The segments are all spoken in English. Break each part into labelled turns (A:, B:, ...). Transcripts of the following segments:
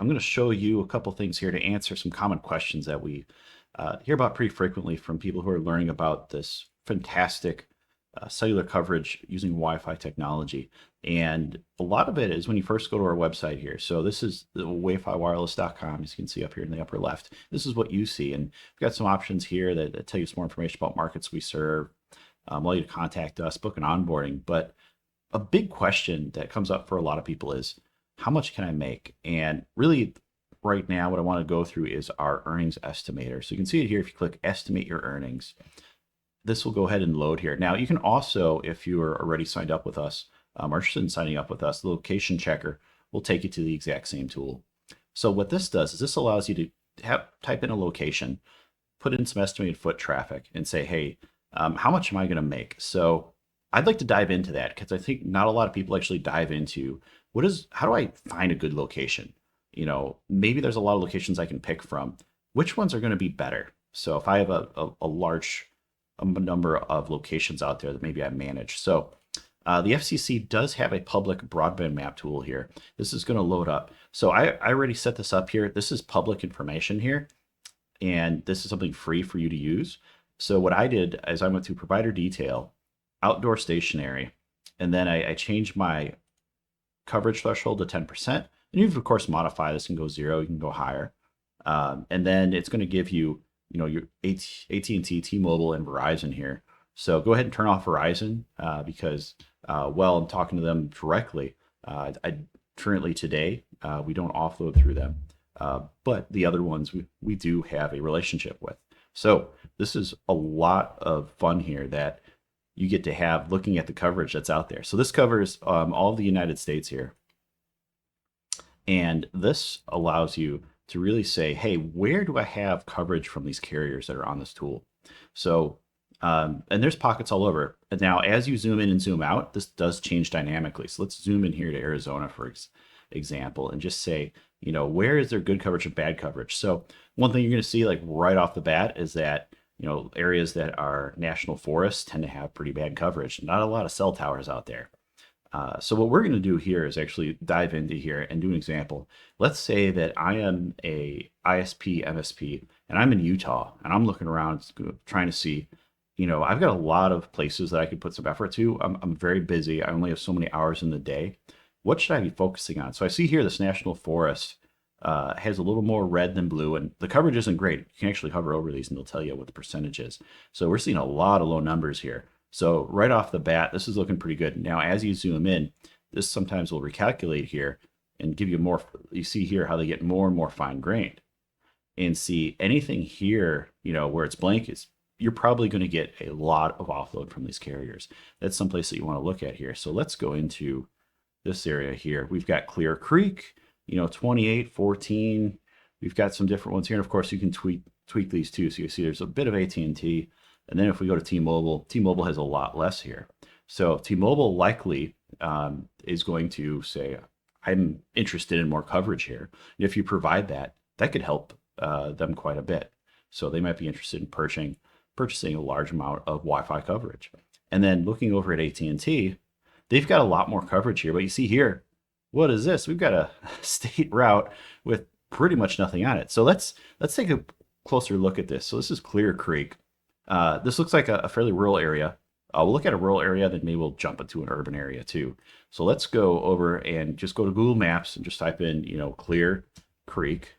A: I'm going to show you a couple things here to answer some common questions that we hear about pretty frequently from people who are learning about this fantastic cellular coverage using Wi-Fi technology. And a lot of it is when you first go to our website here. So this is the WayFiWireless.com, as you can see up here in the upper left. This is what you see. And we've got some options here that tell you some more information about markets we serve, allow you to contact us, book an onboarding. But a big question that comes up for a lot of people is, how much can I make? And really, right now, what I want to go through is our earnings estimator. So you can see it here if you click estimate your earnings. This will go ahead and load here. Now, you can also, if you are already signed up with us, or interested in signing up with us, the location checker will take you to the exact same tool. So what this does is this allows you to type in a location, put in some estimated foot traffic, and say, hey, how much am I going to make? So I'd like to dive into that because I think not a lot of people actually dive into how do I find a good location? You know, maybe there's a lot of locations I can pick from. Which ones are going to be better? So if I have a large number of locations out there that maybe I manage. So the FCC does have a public broadband map tool here. This is going to load up. So I already set this up here. This is public information here, and this is something free for you to use. So what I did is I went to provider detail, outdoor stationary, and then I changed my coverage threshold to 10%. And you can, of course, modify this and go 0. You can go higher. And then it's going to give you, your AT&T, T-Mobile, and Verizon here. So go ahead and turn off Verizon because, well, I'm talking to them directly. Currently today, we don't offload through them. But the other ones we do have a relationship with. So this is a lot of fun here that you get to have looking at the coverage that's out there. So this covers all of the United States here. And this allows you to really say, hey, where do I have coverage from these carriers that are on this tool? So, and there's pockets all over. And now, as you zoom in and zoom out, this does change dynamically. So let's zoom in here to Arizona, for example, and just say, where is there good coverage and bad coverage? So one thing you're going to see like right off the bat is that areas that are national forests tend to have pretty bad coverage. Not a lot of cell towers out there. So what we're going to do here is actually dive into here and do an example. Let's say that I am a ISP, MSP, and I'm in Utah, and I'm looking around trying to see, I've got a lot of places that I could put some effort to. I'm very busy. I only have so many hours in the day. What should I be focusing on? So I see here this national forest has a little more red than blue, and the coverage isn't great. You can actually hover over these and they'll tell you what the percentage is. So we're seeing a lot of low numbers here. So right off the bat, this is looking pretty good. Now, as you zoom in, this sometimes will recalculate here and give you more. You see here how they get more and more fine grained. And see anything here, where it's blank is you're probably going to get a lot of offload from these carriers. That's someplace that you want to look at here. So let's go into this area here. We've got Clear Creek, 28, 14. We've got some different ones here. And of course, you can tweak these too. So you see there's a bit of AT&T. And then if we go to T-Mobile, T-Mobile has a lot less here. So T-Mobile likely is going to say, I'm interested in more coverage here. And if you provide that, that could help them quite a bit. So they might be interested in purchasing a large amount of Wi-Fi coverage. And then looking over at AT&T, they've got a lot more coverage here. But you see here, what is this? We've got a state route with pretty much nothing on it. So let's take a closer look at this. So this is Clear Creek. This looks like a fairly rural area. We'll look at a rural area, then maybe we'll jump into an urban area too. So let's go over and just go to Google Maps and just type in, Clear Creek.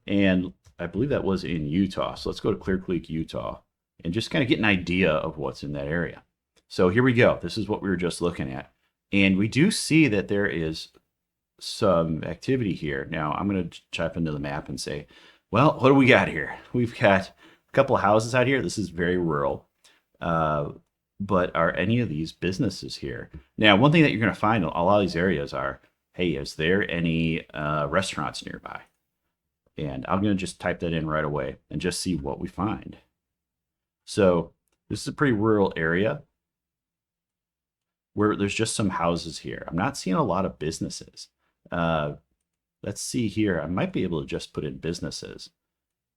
A: And I believe that was in Utah. So let's go to Clear Creek, Utah, and just kind of get an idea of what's in that area. So here we go. This is what we were just looking at. And we do see that there is some activity here. Now I'm going to type into the map and say, well, what do we got here? We've got couple of houses out here. This is very rural. But are any of these businesses here? Now, one thing that you're going to find in a lot of these areas are, hey, is there any restaurants nearby? And I'm going to just type that in right away and just see what we find. So this is a pretty rural area where there's just some houses here. I'm not seeing a lot of businesses. Let's see here. I might be able to just put in businesses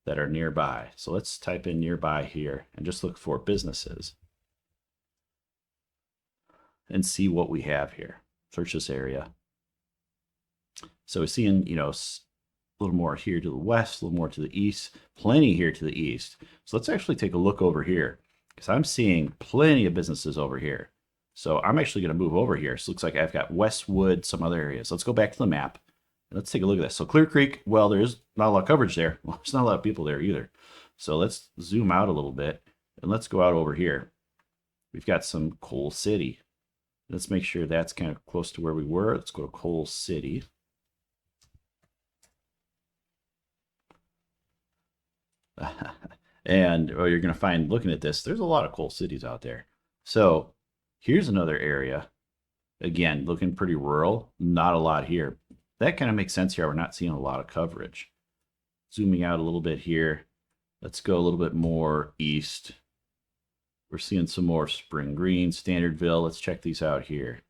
A: that are nearby. So let's type in nearby here and just look for businesses and see what we have here. Search this area. So we're seeing, a little more here to the west, a little more to the east, plenty here to the east. So let's actually take a look over here because I'm seeing plenty of businesses over here. So I'm actually going to move over here. So it looks like I've got Westwood, some other areas. Let's go back to the map. And let's take a look at this. So Clear Creek, well, there's not a lot of coverage there. Well, there's not a lot of people there either. So let's zoom out a little bit and let's go out over here. We've got some Coal City. Let's make sure that's kind of close to where we were. Let's go to Coal City. And you're going to find, looking at this, there's a lot of coal cities out there. So here's another area. Again, looking pretty rural, not a lot here. That kind of makes sense here. We're not seeing a lot of coverage. Zooming out a little bit here. Let's go a little bit more east. We're seeing some more Spring Green, Standardville. Let's check these out here.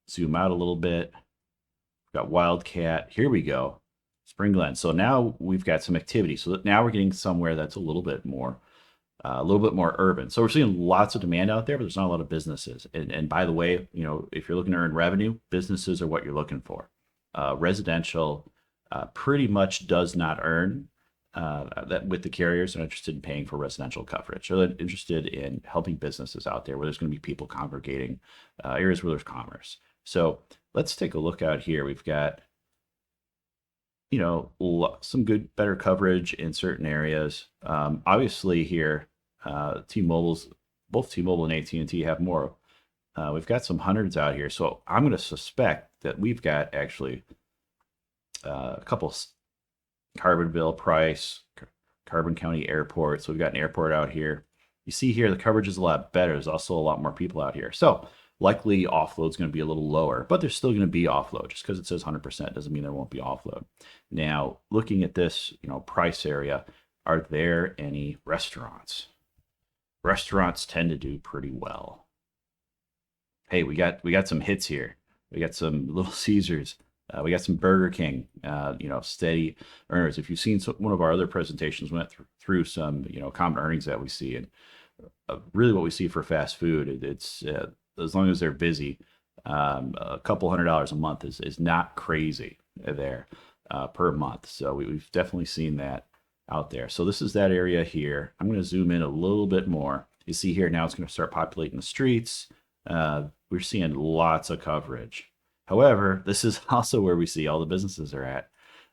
A: Zoom out a little bit. We've got Wildcat. Here we go. Spring Glen. So now we've got some activity. So now we're getting somewhere that's a little bit more urban. So we're seeing lots of demand out there, but there's not a lot of businesses. And by the way, if you're looking to earn revenue, businesses are what you're looking for. Residential pretty much does not earn that with the carriers. They're interested in paying for residential coverage. So they're interested in helping businesses out there where there's going to be people congregating, areas where there's commerce. So let's take a look out here. We've got some better coverage in certain areas. Obviously here, both T-Mobile and AT&T have more. We've got some hundreds out here. So I'm going to suspect that we've got actually a couple Carbonville, Price, Carbon County Airport. So we've got an airport out here. You see here, the coverage is a lot better. There's also a lot more people out here. So likely offload is going to be a little lower, but there's still going to be offload. Just because it says 100% doesn't mean there won't be offload. Now, looking at this, price area, are there any restaurants? Restaurants tend to do pretty well. Hey, we got some hits here. We got some Little Caesars. We got some Burger King. Steady earners. If you've seen one of our other presentations, we went through some common earnings that we see, and really what we see for fast food, it's as long as they're busy, a couple $100 a month is not crazy there per month. So we've definitely seen that out there. So this is that area here. I'm going to zoom in a little bit more. You see here now it's going to start populating the streets. We're seeing lots of coverage. However, this is also where we see all the businesses are at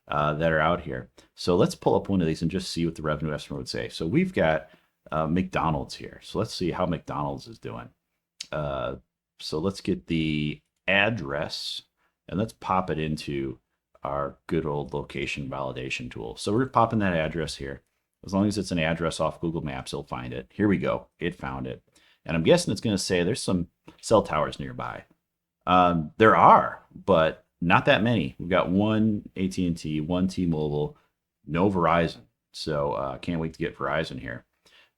A: that are out here. So let's pull up one of these and just see what the revenue estimate would say. So we've got McDonald's here. So let's see how McDonald's is doing. So let's get the address and let's pop it into our good old location validation tool. So we're popping that address here. As long as it's an address off Google Maps, it'll find it. Here we go. It found it. And I'm guessing it's going to say there's some cell towers nearby. There are, but not that many. We've got one AT&T, one T-Mobile, no Verizon. So can't wait to get Verizon here.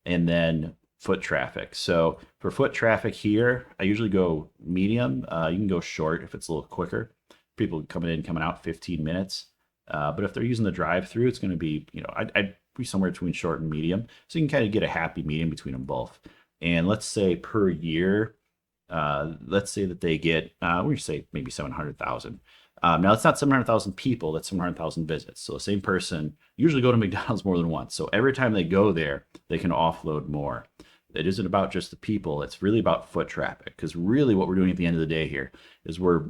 A: And then foot traffic. So for foot traffic here, I usually go medium. You can go short if it's a little quicker. People coming in, coming out 15 minutes. But if they're using the drive-through, it's going to be, I'd be somewhere between short and medium. So you can kind of get a happy medium between them both. And let's say per year, let's say that they get, we say maybe 700,000. Now it's not 700,000 people, that's 700,000 visits. So the same person usually go to McDonald's more than once. So every time they go there, they can offload more. It isn't about just the people, it's really about foot traffic. Because really what we're doing at the end of the day here is we're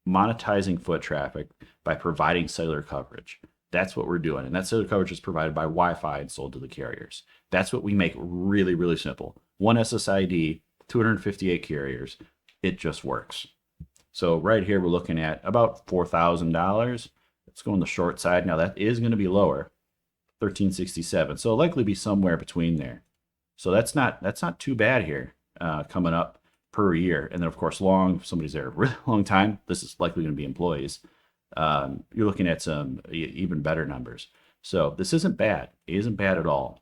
A: monetizing foot traffic by providing cellular coverage. That's what we're doing. And that cellular coverage is provided by Wi-Fi and sold to the carriers. That's what we make really, really simple. One SSID, 258 carriers. It just works. So right here, we're looking at about $4,000. Let's go on the short side. Now that is going to be lower, $1,367. So it'll likely be somewhere between there. So that's not too bad here coming up per year. And then of course, if somebody's there a really long time, this is likely going to be employees. You're looking at some even better numbers. So this isn't bad. It isn't bad at all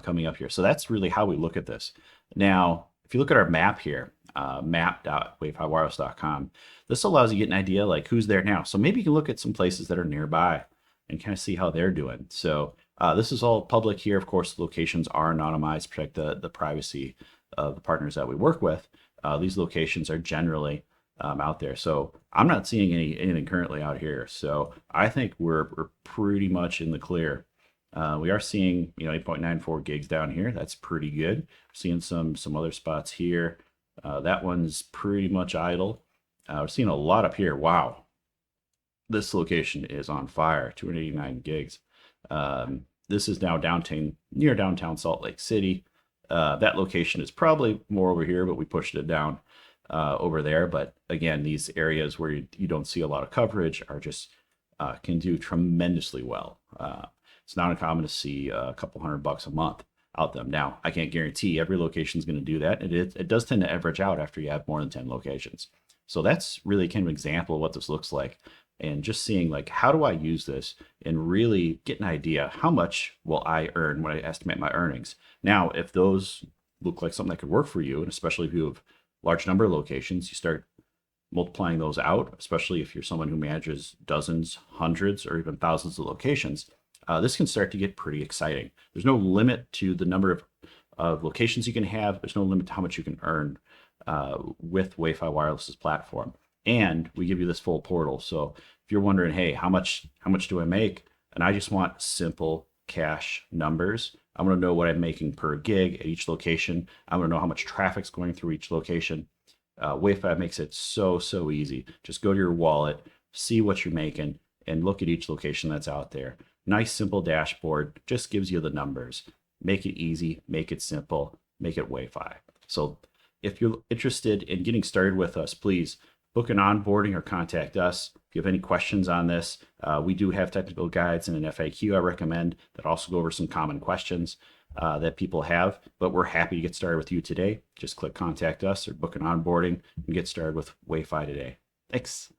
A: coming up here. So that's really how we look at this. Now, if you look at our map here, map.wayfirewireless.com, this allows you to get an idea like who's there now. So maybe you can look at some places that are nearby and kind of see how they're doing. So this is all public here. Of course, locations are anonymized, protect the privacy of the partners that we work with. These locations are generally out there. So I'm not seeing anything currently out here. So I think we're pretty much in the clear. We are seeing 8.94 gigs down here. That's pretty good. Seeing some other spots here. That one's pretty much idle. We're seeing a lot up here. Wow, this location is on fire. 289 gigs. This is now near downtown Salt Lake City. That location is probably more over here, but we pushed it down over there. But again, these areas where you don't see a lot of coverage are just can do tremendously well. It's not uncommon to see a couple $100 a month out them. Now, I can't guarantee every location is going to do that. It does tend to average out after you have more than 10 locations. So that's really kind of an example of what this looks like. And just seeing like, how do I use this and really get an idea, how much will I earn when I estimate my earnings? Now, if those look like something that could work for you, and especially if you have a large number of locations, you start multiplying those out, especially if you're someone who manages dozens, hundreds, or even thousands of locations. This can start to get pretty exciting. There's no limit to the number of locations you can have. There's no limit to how much you can earn with WayFi Wireless's platform. And we give you this full portal. So if you're wondering, hey, how much do I make? And I just want simple cash numbers. I want to know what I'm making per gig at each location. I want to know how much traffic's going through each location. WayFi makes it so easy. Just go to your wallet, see what you're making, and look at each location that's out there. Nice, simple dashboard, just gives you the numbers. Make it easy, make it simple, make it WayFi. So if you're interested in getting started with us, please book an onboarding or contact us. If you have any questions on this, we do have technical guides and an FAQ I recommend that also go over some common questions that people have, but we're happy to get started with you today. Just click contact us or book an onboarding and get started with WayFi today. Thanks.